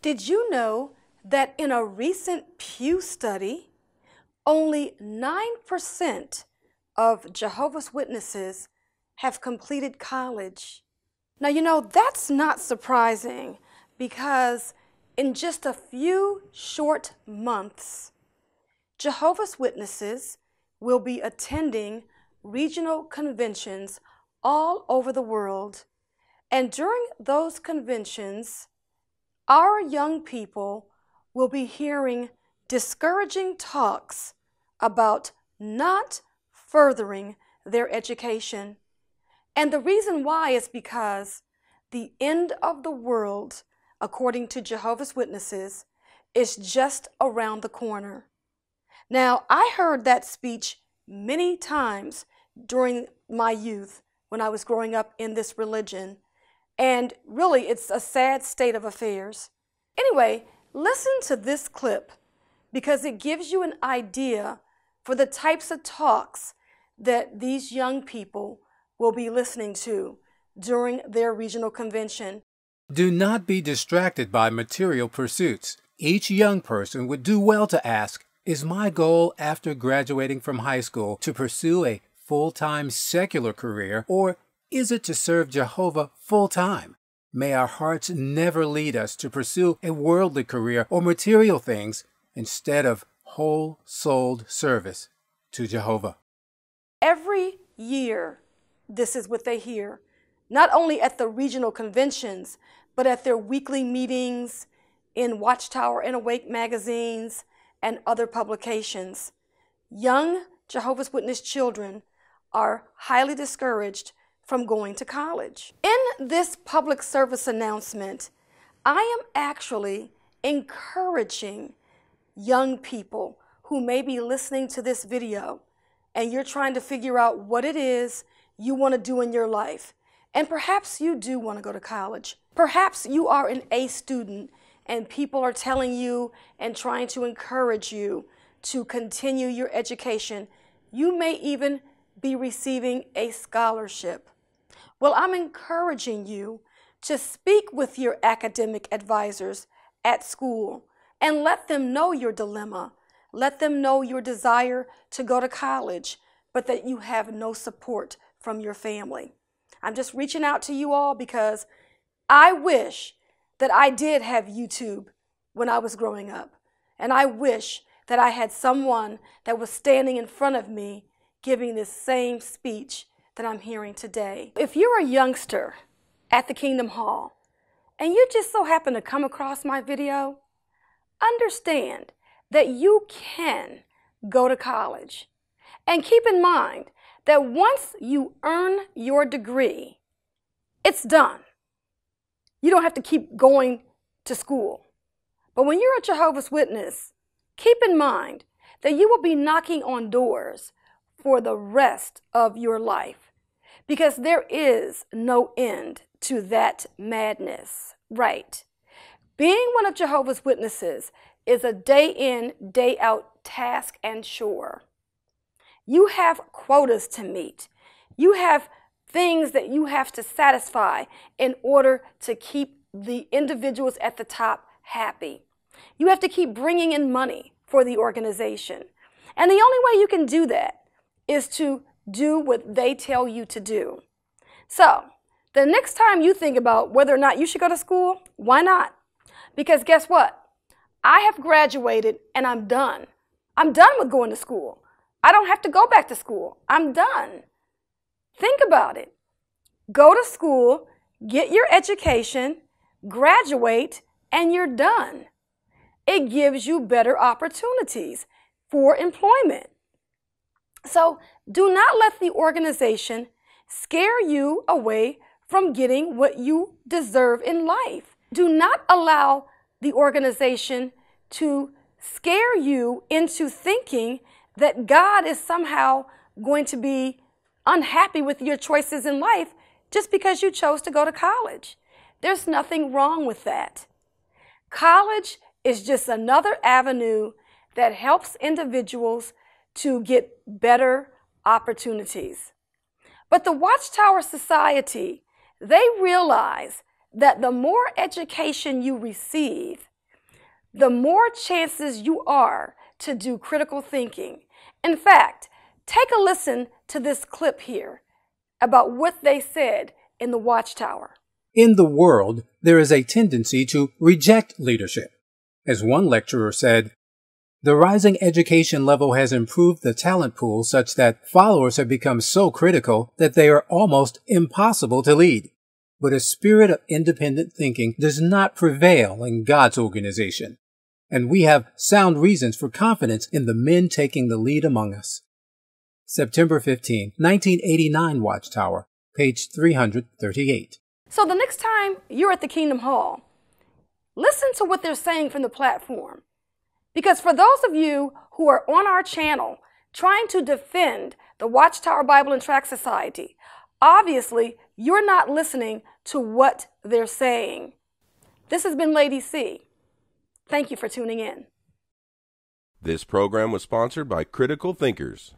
Did you know that in a recent Pew Study, only 9% of Jehovah's Witnesses have completed college? Now, that's not surprising because in just a few short months, Jehovah's Witnesses will be attending regional conventions all over the world. And during those conventions, our young people will be hearing discouraging talks about not furthering their education. And the reason why is because the end of the world, according to Jehovah's Witnesses, is just around the corner. Now, I heard that speech many times during my youth when I was growing up in this religion. And really, it's a sad state of affairs. Anyway, listen to this clip because it gives you an idea for the types of talks that these young people will be listening to during their regional convention. Do not be distracted by material pursuits. Each young person would do well to ask, is my goal after graduating from high school to pursue a full-time secular career, or is it to serve Jehovah full-time? May our hearts never lead us to pursue a worldly career or material things instead of whole-souled service to Jehovah. Every year, this is what they hear, not only at the regional conventions, but at their weekly meetings, in Watchtower and Awake magazines, and other publications. Young Jehovah's Witness children are highly discouraged from going to college. In this public service announcement, I am actually encouraging young people who may be listening to this video and you're trying to figure out what it is you want to do in your life. And perhaps you do want to go to college. Perhaps you are an A student and people are telling you and trying to encourage you to continue your education. You may even be receiving a scholarship. Well, I'm encouraging you to speak with your academic advisors at school and let them know your dilemma. Let them know your desire to go to college, but that you have no support from your family. I'm just reaching out to you all because I wish that I did have YouTube when I was growing up. And I wish that I had someone that was standing in front of me giving this same speech that I'm hearing today. If you're a youngster at the Kingdom Hall and you just so happen to come across my video, understand that you can go to college. And keep in mind that once you earn your degree, it's done. You don't have to keep going to school. But when you're a Jehovah's Witness, keep in mind that you will be knocking on doors for the rest of your life because there is no end to that madness, right? Being one of Jehovah's Witnesses is a day in, day out task and chore. You have quotas to meet. You have things that you have to satisfy in order to keep the individuals at the top happy. You have to keep bringing in money for the organization. And the only way you can do that is to do what they tell you to do. So, the next time you think about whether or not you should go to school, why not? Because guess what? I have graduated and I'm done. I'm done with going to school. I don't have to go back to school. I'm done. Think about it. Go to school, get your education, graduate, and you're done. It gives you better opportunities for employment. So do not let the organization scare you away from getting what you deserve in life. Do not allow the organization to scare you into thinking that God is somehow going to be unhappy with your choices in life just because you chose to go to college. There's nothing wrong with that. College is just another avenue that helps individuals to get better opportunities. But the Watchtower Society, they realize that the more education you receive, the more chances you are to do critical thinking. In fact, take a listen to this clip here about what they said in the Watchtower. In the world, there is a tendency to reject leadership. As one lecturer said, the rising education level has improved the talent pool such that followers have become so critical that they are almost impossible to lead. But a spirit of independent thinking does not prevail in God's organization, and we have sound reasons for confidence in the men taking the lead among us. September 15, 1989 Watchtower, page 338. So the next time you're at the Kingdom Hall, listen to what they're saying from the platform. Because for those of you who are on our channel trying to defend the Watchtower Bible and Tract Society, obviously you're not listening to what they're saying. This has been Lady C. Thank you for tuning in. This program was sponsored by Critical Thinkers.